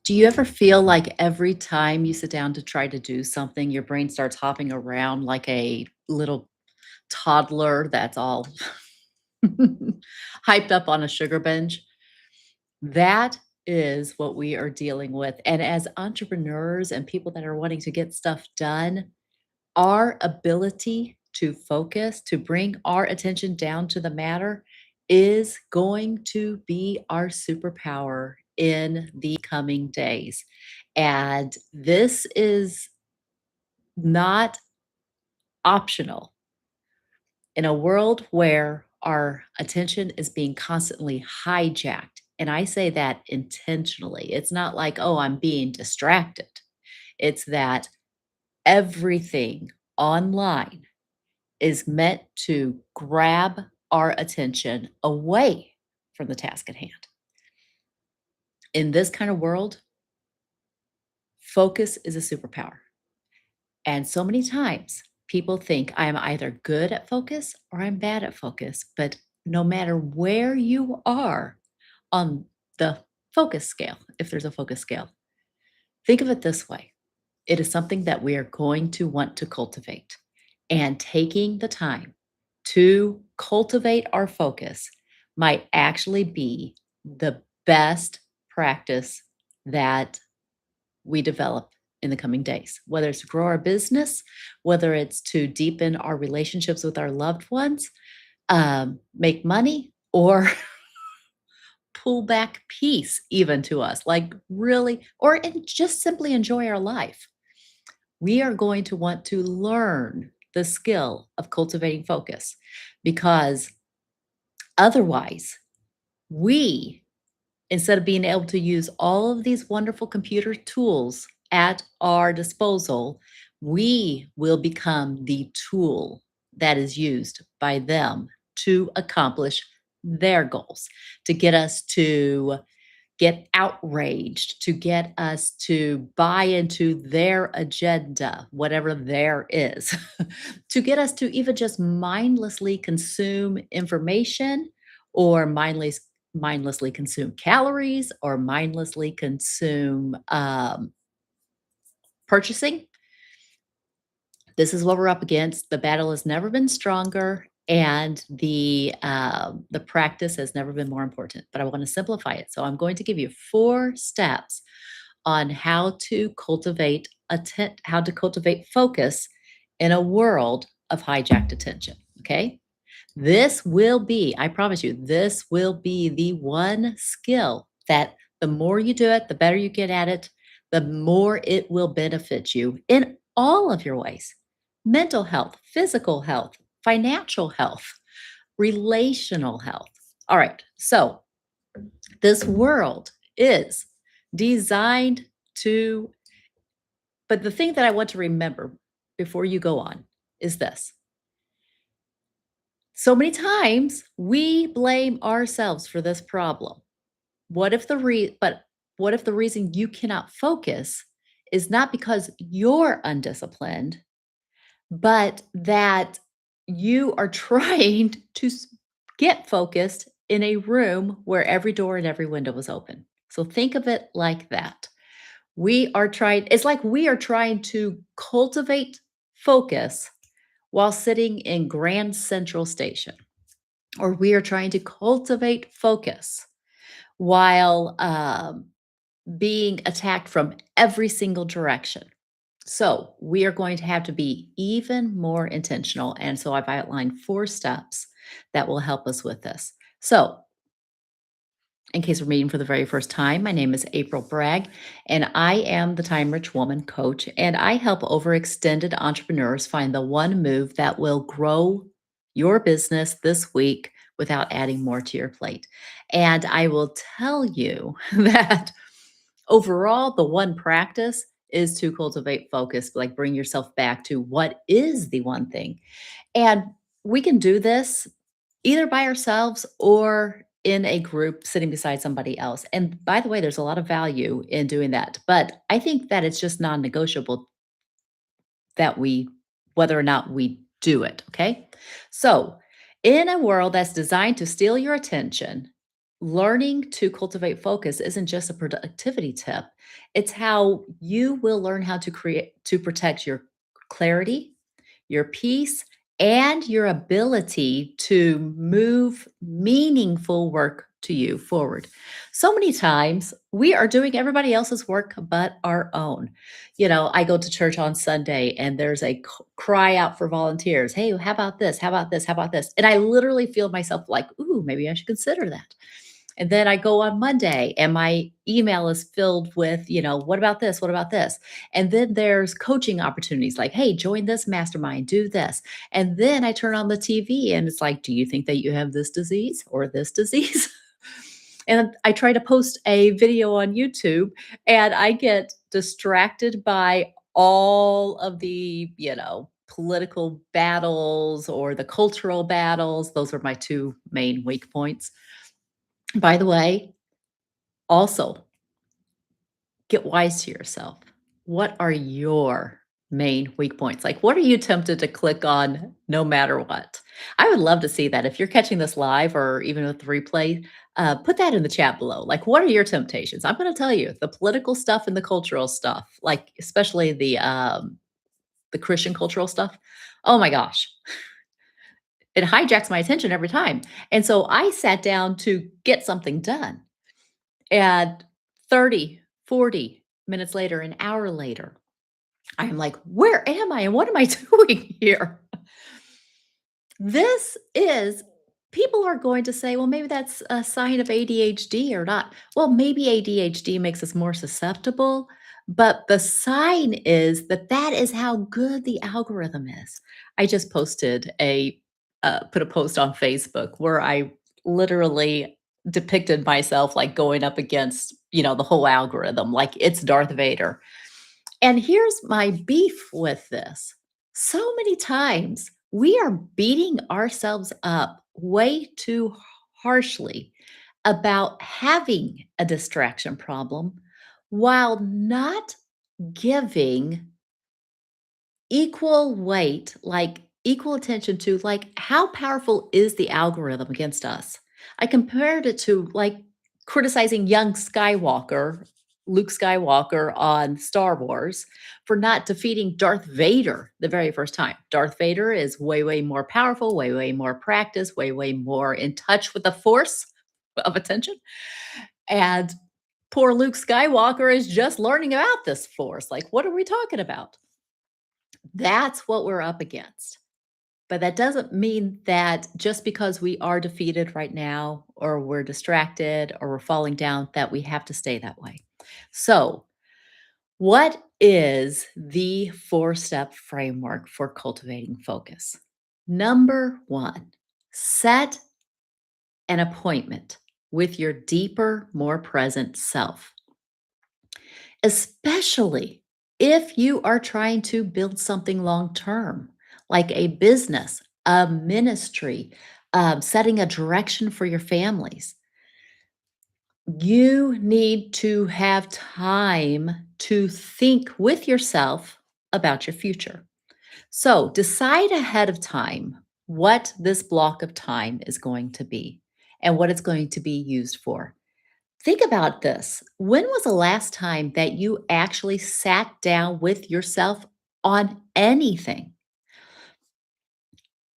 Do you ever feel like every time you sit down to try to do something, your brain starts hopping around like a little toddler that's all hyped up on a sugar binge? That is what we are dealing with. And as entrepreneurs and people that are wanting to get stuff done, our ability to focus, to bring our attention down to the matter, is going to be our superpower in the coming days. And this is not optional in a world where our attention is being constantly hijacked. And I say that intentionally. It's not like, oh, I'm being distracted. It's that everything online is meant to grab our attention away from the task at hand. In this kind of world, focus is a superpower. And so many times people think I'm either good at focus or I'm bad at focus. But no matter where you are on the focus scale, if there's a focus scale, think of it this way: it is something that we are going to want to cultivate. And taking the time to cultivate our focus might actually be the best practice that we develop in the coming days, whether it's to grow our business, whether it's to deepen our relationships with our loved ones, make money, or pull back peace even to us, like really, or just simply enjoy our life. We are going to want to learn the skill of cultivating focus because otherwise, we, instead of being able to use all of these wonderful computer tools at our disposal, we will become the tool that is used by them to accomplish their goals, to get us to get outraged, to get us to buy into their agenda, whatever there is, to get us to even just mindlessly consume information or mindlessly consume calories or mindlessly consume purchasing. This is what we're up against. The battle has never been stronger, and the practice has never been more important. But I want to simplify it, so I'm going to give you 4 steps on how to cultivate focus in a world of hijacked attention. Okay, this will be, I promise you, this will be the one skill that the more you do it, the better you get at it, the more it will benefit you in all of your ways: mental health, physical health, financial health, relational health. All right. So, this world is designed to, but the thing that I want to remember before you go on is this: so many times we blame ourselves for this problem. What if what if the reason you cannot focus is not because you're undisciplined, but that you are trying to get focused in a room where every door and every window is open? So think of it like that. It's like we are trying to cultivate focus while sitting in Grand Central Station, or we are trying to cultivate focus while being attacked from every single direction. So we are going to have to be even more intentional. And so I've outlined 4 steps that will help us with this. So, in case we're meeting for the very first time, my name is April Bragg, and I am the Time Rich Woman coach. And I help overextended entrepreneurs find the one move that will grow your business this week without adding more to your plate. And I will tell you that overall, the one practice is to cultivate focus, like bring yourself back to what is the one thing. And we can do this either by ourselves or in a group sitting beside somebody else. And by the way, there's a lot of value in doing that. But I think that it's just non negotiable that whether or not we do it. Okay. So, in a world that's designed to steal your attention, learning to cultivate focus isn't just a productivity tip. It's how you will learn how to protect your clarity, your peace, and your ability to move meaningful work to you forward. So many times we are doing everybody else's work but our own. I go to church on Sunday and there's a cry out for volunteers. Hey, how about this? How about this? How about this? And I literally feel myself like, ooh, maybe I should consider that. And then I go on Monday and my email is filled with, what about this? What about this? And then there's coaching opportunities like, hey, join this mastermind, do this. And then I turn on the TV and it's like, do you think that you have this disease or this disease? And I try to post a video on YouTube and I get distracted by all of the, political battles or the cultural battles. Those are my two main weak points. By the way, also, get wise to yourself. What are your main weak points? Like, what are you tempted to click on no matter what? I would love to see that. If you're catching this live or even with the replay, put that in the chat below. Like, what are your temptations? I'm going to tell you the political stuff and the cultural stuff, like especially the Christian cultural stuff. Oh my gosh, it hijacks my attention every time. And so I sat down to get something done. And 30, 40 minutes later, an hour later, I'm like, where am I and what am I doing here? This is People are going to say, well, maybe that's a sign of ADHD or not. Well, maybe ADHD makes us more susceptible, but the sign is that that is how good the algorithm is. I just put a post on Facebook where I literally depicted myself like going up against, the whole algorithm, like it's Darth Vader. And here's my beef with this. So many times we are beating ourselves up way too harshly about having a distraction problem while not giving equal weight, like equal attention to like how powerful is the algorithm against us. I compared it to like criticizing young Luke Skywalker on Star Wars for not defeating Darth Vader the very first time. Darth Vader is way, way more powerful, way, way more practiced, way, way more in touch with the force of attention. And poor Luke Skywalker is just learning about this force. Like, what are we talking about? That's what we're up against. But that doesn't mean that just because we are defeated right now, or we're distracted, or we're falling down, that we have to stay that way. So, what is the four-step framework for cultivating focus? Number one, set an appointment with your deeper, more present self, especially if you are trying to build something long term, like a business, a ministry, setting a direction for your families. You need to have time to think with yourself about your future. So decide ahead of time what this block of time is going to be and what it's going to be used for. Think about this. When was the last time that you actually sat down with yourself on anything?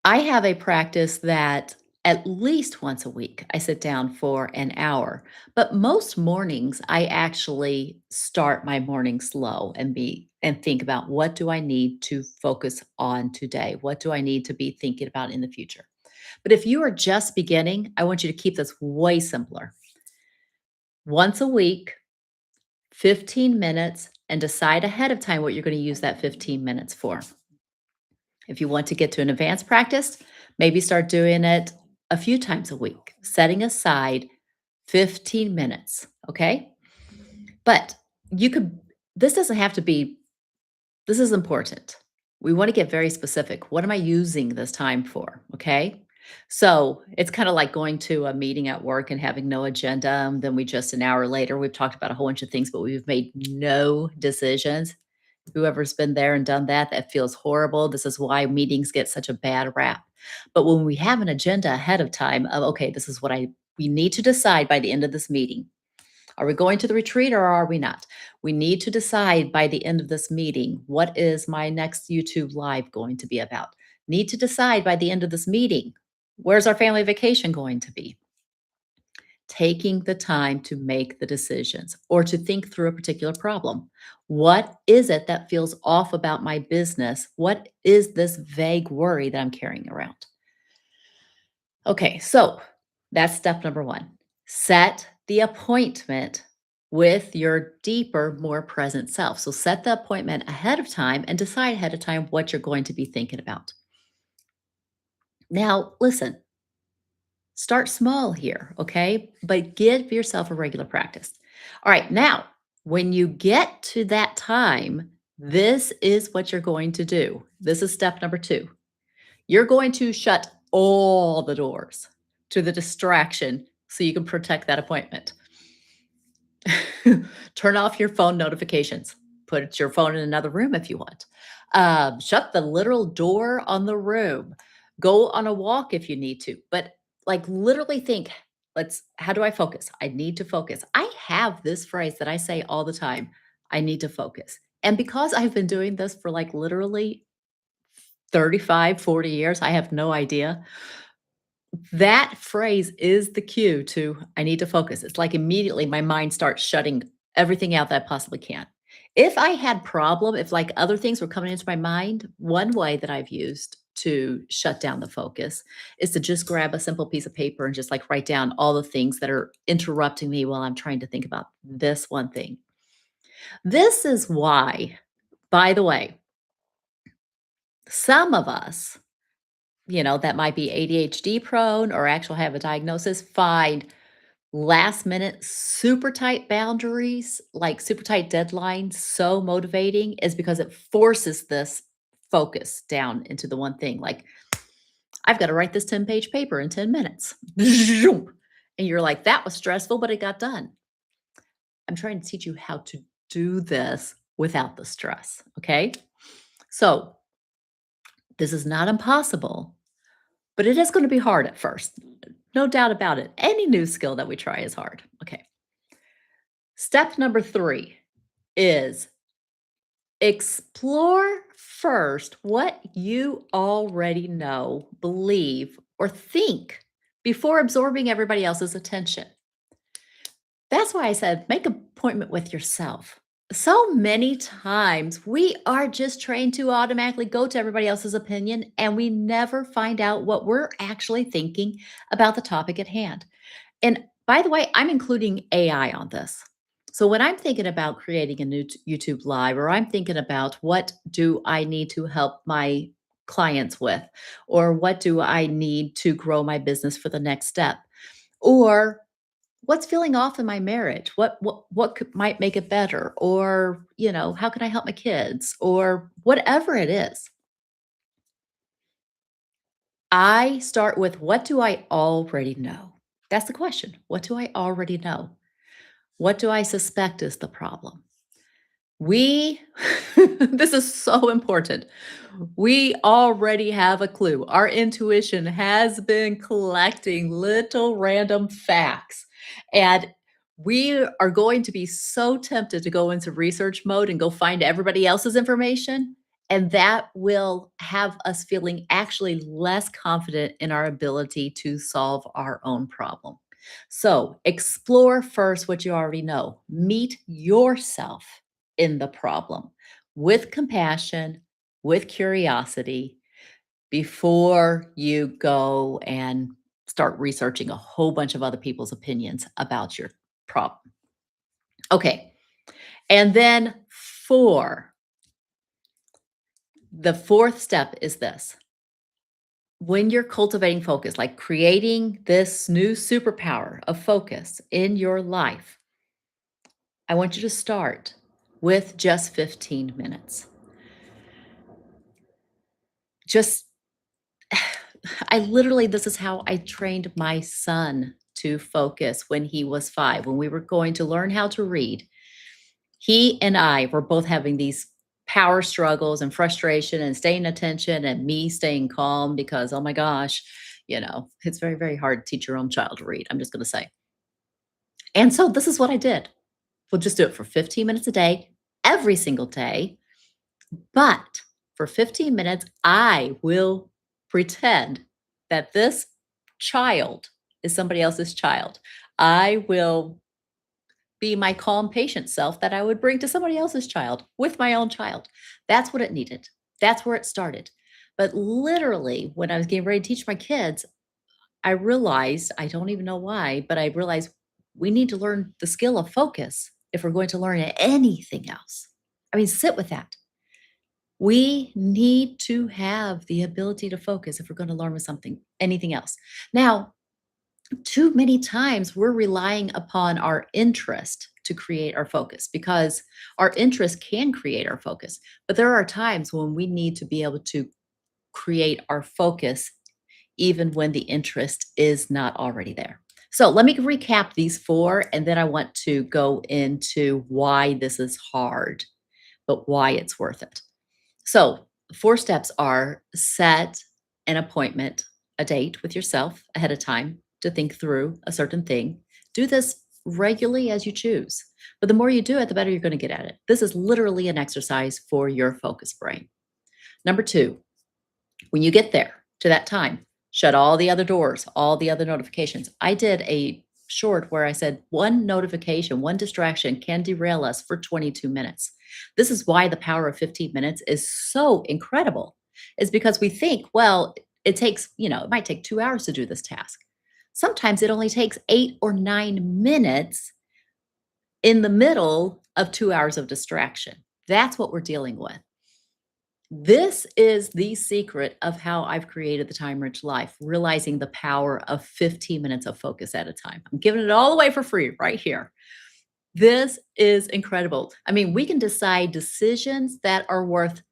I have a practice that at least once a week I sit down for an hour, but most mornings I actually start my morning slow and think about what do I need to focus on today? What do I need to be thinking about in the future? But if you are just beginning, I want you to keep this way simpler. Once a week, 15 minutes, and decide ahead of time what you're going to use that 15 minutes for. If you want to get to an advanced practice, maybe start doing it a few times a week, setting aside 15 minutes. Okay. But you could, this doesn't have to be, this is important. We want to get very specific. What am I using this time for? Okay. So it's kind of like going to a meeting at work and having no agenda. And then an hour later, we've talked about a whole bunch of things, but we've made no decisions. Whoever's been there and done that, that feels horrible. This is why meetings get such a bad rap. But when we have an agenda ahead of time of, okay, this is what I We need to decide by the end of this meeting. Are we going to the retreat or are we not? We need to decide by the end of this meeting, what is my next YouTube live going to be about? Need to decide by the end of this meeting, where's our family vacation going to be? Taking the time to make the decisions or to think through a particular problem. What is it that feels off about my business? What is this vague worry that I'm carrying around? Okay, so that's step number one. Set the appointment with your deeper, more present self. So set the appointment ahead of time and decide ahead of time what you're going to be thinking about. Now, listen, start small here, okay? But give yourself a regular practice. All right, now, when you get to that time, this is what you're going to do. This is step number two. You're going to shut all the doors to the distraction so you can protect that appointment. Turn off your phone notifications. Put your phone in another room if you want. Shut the literal door on the room. Go on a walk if you need to. But like literally think, how do I focus? I need to focus. I have this phrase that I say all the time. I need to focus. And because I've been doing this for like literally 35, 40 years, I have no idea. That phrase is the cue to I need to focus. It's like immediately my mind starts shutting everything out that I possibly can. If I had problem, if like other things were coming into my mind, one way that I've used to shut down the focus is to just grab a simple piece of paper and just like write down all the things that are interrupting me while I'm trying to think about this one thing. This is why, by the way, some of us, that might be ADHD prone or actually have a diagnosis, find last minute super tight boundaries, like super tight deadlines, so motivating is because it forces this focus down into the one thing. Like, I've got to write this 10-page paper in 10 minutes. And you're like, that was stressful, but it got done. I'm trying to teach you how to do this without the stress. Okay. So, this is not impossible, but it is going to be hard at first. No doubt about it. Any new skill that we try is hard. Okay. Step number three is explore first what you already know, believe, or think before absorbing everybody else's attention. That's why I said make an appointment with yourself. So many times we are just trained to automatically go to everybody else's opinion and we never find out what we're actually thinking about the topic at hand. And by the way, I'm including AI on this. So when I'm thinking about creating a new YouTube live, or I'm thinking about what do I need to help my clients with, or what do I need to grow my business for the next step, or what's feeling off in my marriage, might make it better, or how can I help my kids, or whatever it is. I start with what do I already know? That's the question. What do I already know? What do I suspect is the problem? We, this is so important. We already have a clue. Our intuition has been collecting little random facts. And we are going to be so tempted to go into research mode and go find everybody else's information. And that will have us feeling actually less confident in our ability to solve our own problem. So explore first what you already know. Meet yourself in the problem with compassion, with curiosity, before you go and start researching a whole bunch of other people's opinions about your problem. Okay. And then the fourth step is this. When you're cultivating focus, like creating this new superpower of focus in your life, I want you to start with just 15 minutes. Just, this is how I trained my son to focus when he was 5, when we were going to learn how to read. He and I were both having these power struggles and frustration and staying attention and me staying calm because, oh my gosh, It's very, very hard to teach your own child to read. I'm just going to say. And so this is what I did. We'll just do it for 15 minutes a day, every single day. But for 15 minutes, I will pretend that this child is somebody else's child. I will be my calm, patient self that I would bring to somebody else's child with my own child. That's what it needed. That's where it started. But literally, when I was getting ready to teach my kids, I realized, I don't even know why, but I realized we need to learn the skill of focus if we're going to learn anything else. I mean, sit with that. We need to have the ability to focus if we're going to learn with something, anything else. Now, too many times we're relying upon our interest to create our focus because our interest can create our focus. But there are times when we need to be able to create our focus even when the interest is not already there. So let me recap these four, and then I want to go into why this is hard, but why it's worth it. So, four steps are set an appointment, a date with yourself ahead of time to think through a certain thing. Do this regularly as you choose. But the more you do it, the better you're going to get at it. This is literally an exercise for your focus brain. Number two, when you get there to that time, shut all the other doors, all the other notifications. I did a short where I said one notification, one distraction can derail us for 22 minutes. This is why the power of 15 minutes is so incredible. Is because we think, well, it takes, it might take 2 hours to do this task. Sometimes it only takes 8 or 9 minutes in the middle of 2 hours of distraction. That's what we're dealing with. This is the secret of how I've created the time rich life, realizing the power of 15 minutes of focus at a time. I'm giving it all away for free right here. This is incredible. I mean, we can decide decisions that are worth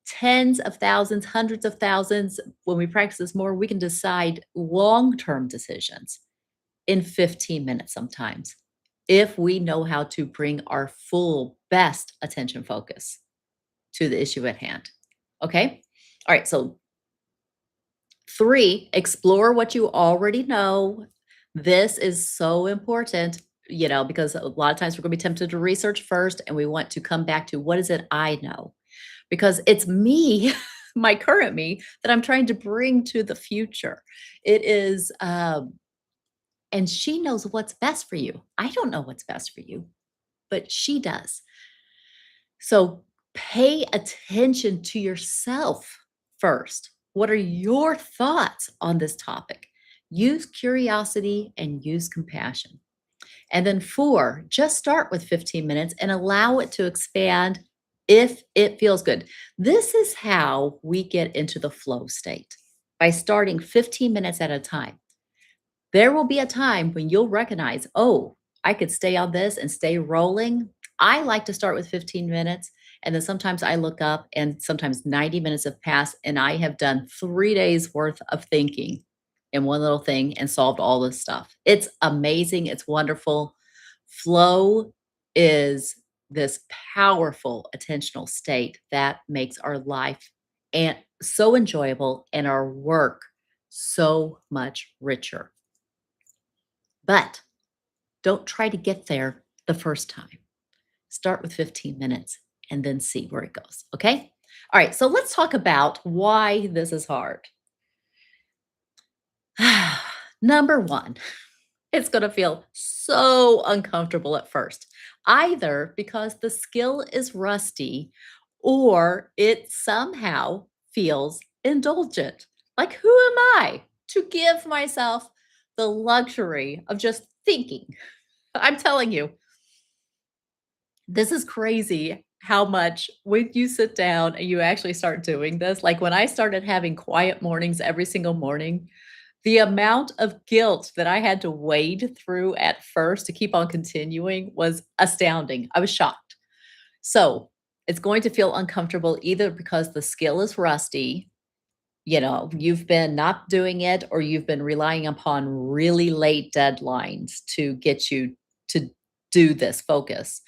tens of thousands, hundreds of thousands. When we practice this more, we can decide long term decisions in 15 minutes sometimes if we know how to bring our full best attention focus to the issue at hand. Okay. All right. So, three, explore what you already know. This is so important, because a lot of times we're going to be tempted to research first and we want to come back to what is it I know? Because it's me, my current me, that I'm trying to bring to the future. It is, and she knows what's best for you. I don't know what's best for you, but she does. So pay attention to yourself first. What are your thoughts on this topic? Use curiosity and use compassion. And then four, just start with 15 minutes and allow it to expand if it feels good. This is how we get into the flow state by starting 15 minutes at a time. There will be a time when you'll recognize, oh, I could stay on this and stay rolling. I like to start with 15 minutes. And then sometimes I look up and sometimes 90 minutes have passed and I have done 3 days worth of thinking in one little thing and solved all this stuff. It's amazing. It's wonderful. Flow is this powerful attentional state that makes our life and so enjoyable and our work so much richer. But don't try to get there the first time. Start with 15 minutes and then see where it goes. Okay. All right. So let's talk about why this is hard. Number one, it's going to feel so uncomfortable at first, either because the skill is rusty or it somehow feels indulgent. Like, who am I to give myself the luxury of just thinking? I'm telling you, this is crazy how much when you sit down and you actually start doing this, like when I started having quiet mornings every single morning, the amount of guilt that I had to wade through at first to keep on continuing was astounding. I was shocked. So it's going to feel uncomfortable either because the skill is rusty, you've been not doing it, or you've been relying upon really late deadlines to get you to do this focus,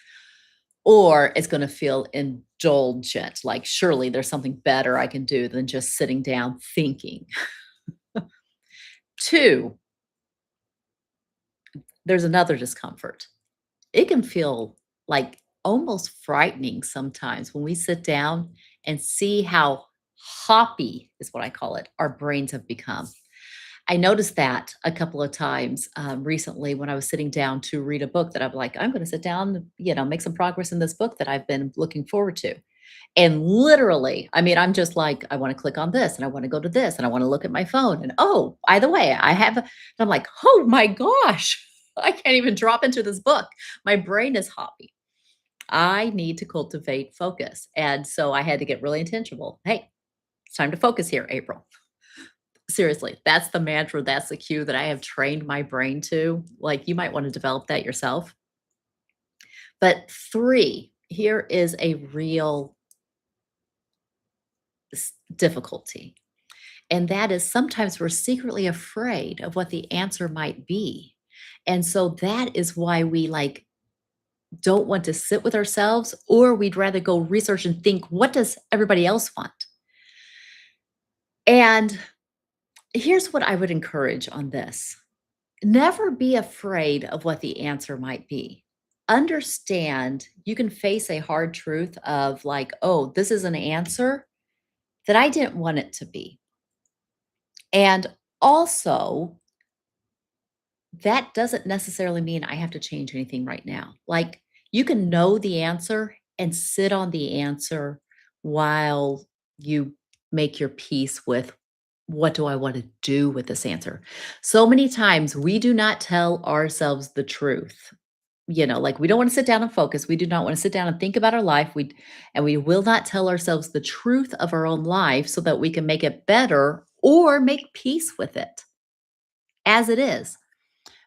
or it's going to feel indulgent, like surely there's something better I can do than just sitting down thinking. Two, there's another discomfort. It can feel like almost frightening sometimes when we sit down and see how hoppy is what I call it, our brains have become. I noticed that a couple of times recently when I was sitting down to read a book that I'm like, I'm going to sit down, make some progress in this book that I've been looking forward to. And literally, I mean, I'm just like, I want to click on this and I want to go to this and I want to look at my phone. And oh, by the way, and I'm like, oh my gosh, I can't even drop into this book. My brain is hoppy. I need to cultivate focus. And so I had to get really intentional. Hey, it's time to focus here, April. Seriously, that's the mantra, that's the cue that I have trained my brain to. Like, you might want to develop that yourself. But three, here is a real difficulty. And that is sometimes we're secretly afraid of what the answer might be. And so that is why we like don't want to sit with ourselves, or we'd rather go research and think, what does everybody else want? And here's what I would encourage on this. Never be afraid of what the answer might be. Understand you can face a hard truth of like, oh, this is an answer that I didn't want it to be. And also, that doesn't necessarily mean I have to change anything right now. Like, you can know the answer and sit on the answer while you make your peace with what do I want to do with this answer. So many times we do not tell ourselves the truth. Like we don't want to sit down and focus. We do not want to sit down and think about our life. We will not tell ourselves the truth of our own life so that we can make it better or make peace with it as it is,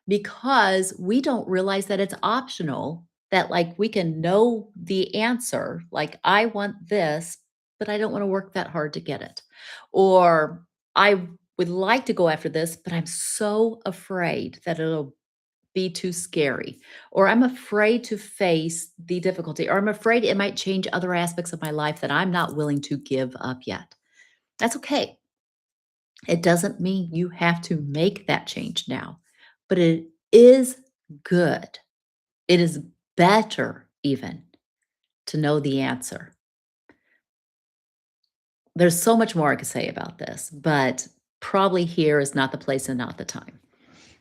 because we don't realize that it's optional, that like we can know the answer, like I want this, but I don't want to work that hard to get it. Or I would like to go after this, but I'm so afraid that it'll be too scary. Or I'm afraid to face the difficulty, or I'm afraid it might change other aspects of my life that I'm not willing to give up yet. That's okay. It doesn't mean you have to make that change now, but it is good. It is better even to know the answer. There's so much more I could say about this, but probably here is not the place and not the time.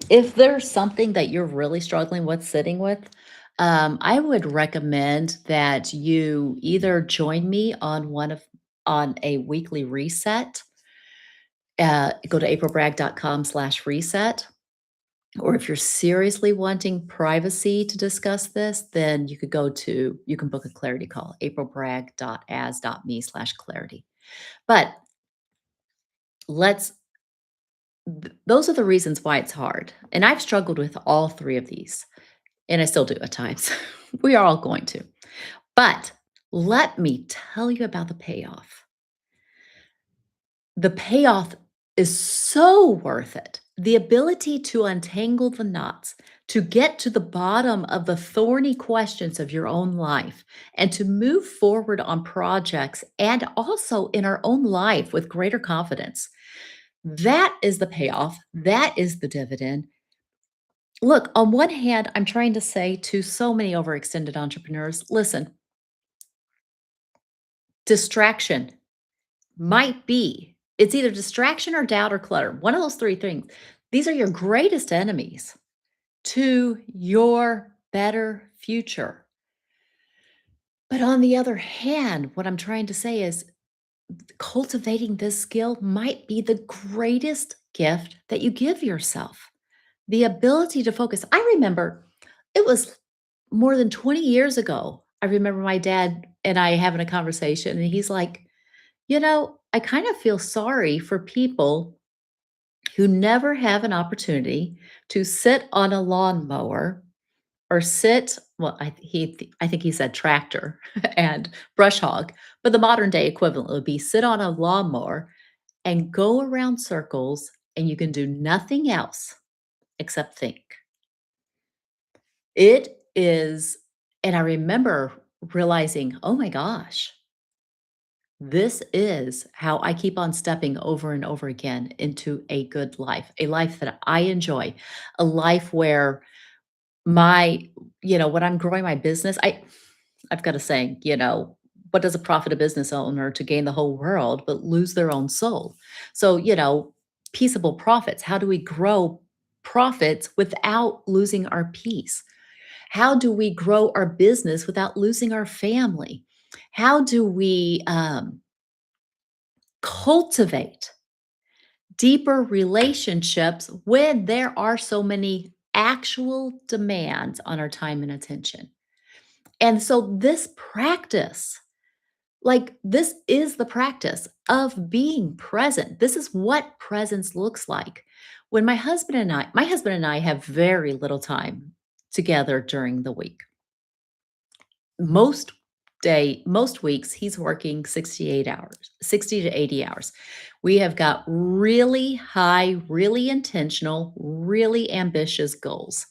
If there's something that you're really struggling with sitting with, I would recommend that you either join me on a weekly reset. Go to aprilbragg.com/reset. Or if you're seriously wanting privacy to discuss this, then you can book a clarity call, aprilbragg.as.me/clarity. But let's, those are the reasons why it's hard. And I've struggled with all three of these, and I still do at times. We are all going to. But let me tell you about the payoff. The payoff is so worth it. The ability to untangle the knots, to get to the bottom of the thorny questions of your own life, and to move forward on projects and also in our own life with greater confidence. That is the payoff. That is the dividend. Look, on one hand, I'm trying to say to so many overextended entrepreneurs, listen, distraction might be. It's either distraction or doubt or clutter. One of those three things. These are your greatest enemies to your better future. But on the other hand, what I'm trying to say is cultivating this skill might be the greatest gift that you give yourself. The ability to focus. I remember it was more than 20 years ago. I remember my dad and I having a conversation, and he's like, I kind of feel sorry for people who never have an opportunity to sit on a lawnmower or I think he said tractor and brush hog, but the modern day equivalent would be sit on a lawnmower and go around circles, and you can do nothing else except think. It is, and I remember realizing, oh my gosh, This is how I keep on stepping over and over again into a life that I enjoy, a life where my when I'm growing my business, I've got a saying, what does a profit a business owner to gain the whole world but lose their own soul? So, peaceable profits. How do we grow profits without losing our peace? How do we grow our business without losing our family? How do we cultivate deeper relationships when there are so many actual demands on our time and attention? And so, this practice, this is the practice of being present. This is what presence looks like. When my husband and I have very little time together during the week. Most weeks he's working 68 hours, 60 to 80 hours. We have got really high, really intentional, really ambitious goals.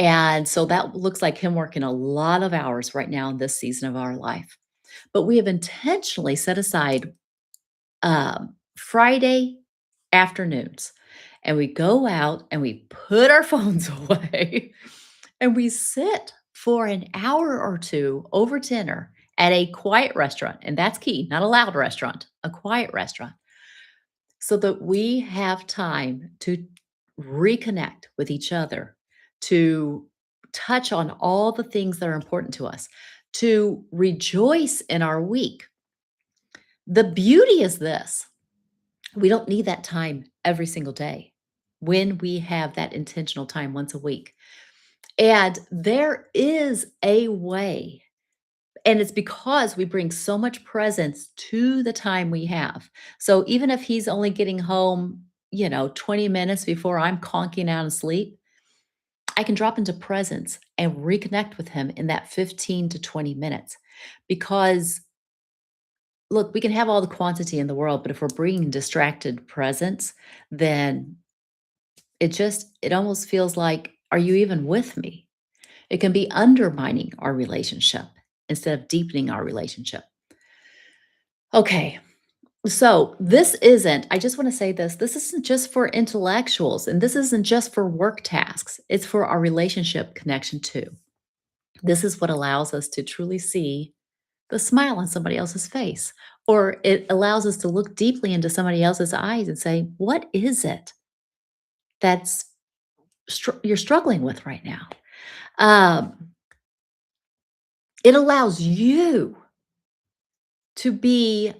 And so that looks like him working a lot of hours right now in this season of our life. But we have intentionally set aside Friday afternoons, and we go out and we put our phones away and we sit for an hour or two over dinner at a quiet restaurant. And that's key, not a loud restaurant, a quiet restaurant, so that we have time to reconnect with each other, to touch on all the things that are important to us, to rejoice in our week. The beauty is this: we don't need that time every single day when we have that intentional time once a week. And there is a way, and it's because we bring so much presence to the time we have. So even if he's only getting home, 20 minutes before I'm conking out of sleep, I can drop into presence and reconnect with him in that 15 to 20 minutes. Because look, we can have all the quantity in the world, but if we're bringing distracted presence, then it almost feels like, are you even with me? It can be undermining our relationship instead of deepening our relationship. Okay, so I just want to say this isn't just for intellectuals and this isn't just for work tasks. It's for our relationship connection too. This is what allows us to truly see the smile on somebody else's face, or it allows us to look deeply into somebody else's eyes and say, what is it that's you're struggling with right now? Um, it allows you to be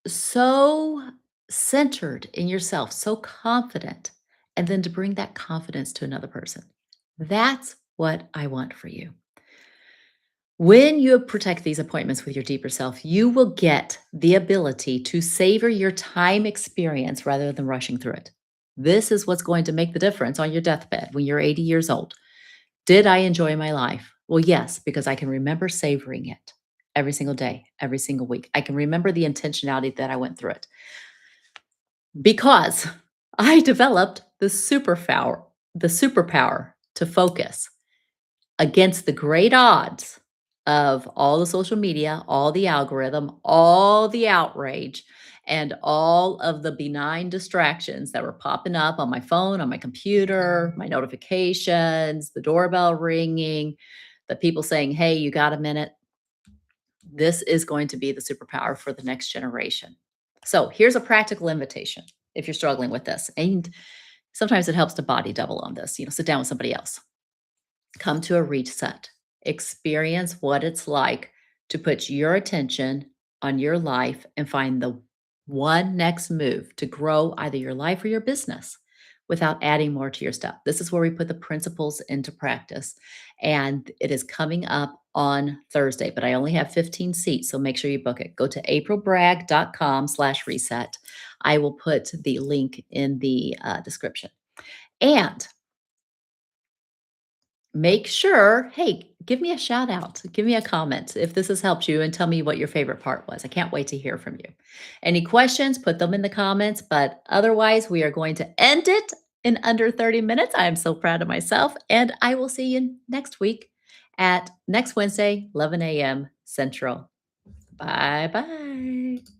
so centered in yourself, so confident, and then to bring that confidence to another person. That's what I want for you. When you protect these appointments with your deeper self, you will get the ability to savor your time experience rather than rushing through it. This is what's going to make the difference on your deathbed when you're 80 years old. Did I enjoy my life? Well, yes, because I can remember savoring it every single day, every single week. I can remember the intentionality that I went through it because I developed the superpower to focus against the great odds of all the social media, all the algorithm, all the outrage, and all of the benign distractions that were popping up on my phone, on my computer, my notifications, the doorbell ringing, the people saying, hey, you got a minute? This is going to be the superpower for the next generation. So here's a practical invitation if you're struggling with this. And sometimes it helps to body double on this, sit down with somebody else. Come to a reset. Experience what it's like to put your attention on your life and find the one next move to grow either your life or your business without adding more to your stuff. This is where we put the principles into practice. And it is coming up on Thursday, but I only have 15 seats. So make sure you book it. Go to aprilbragg.com/reset. I will put the link in the description. And make sure, hey, give me a shout out, give me a comment if this has helped you and tell me what your favorite part was. I can't wait to hear from you. Any questions, put them in the comments, but otherwise, we are going to end it in under 30 minutes. I am so proud of myself, and I will see you next week at next Wednesday, 11 a.m. Central. Bye bye.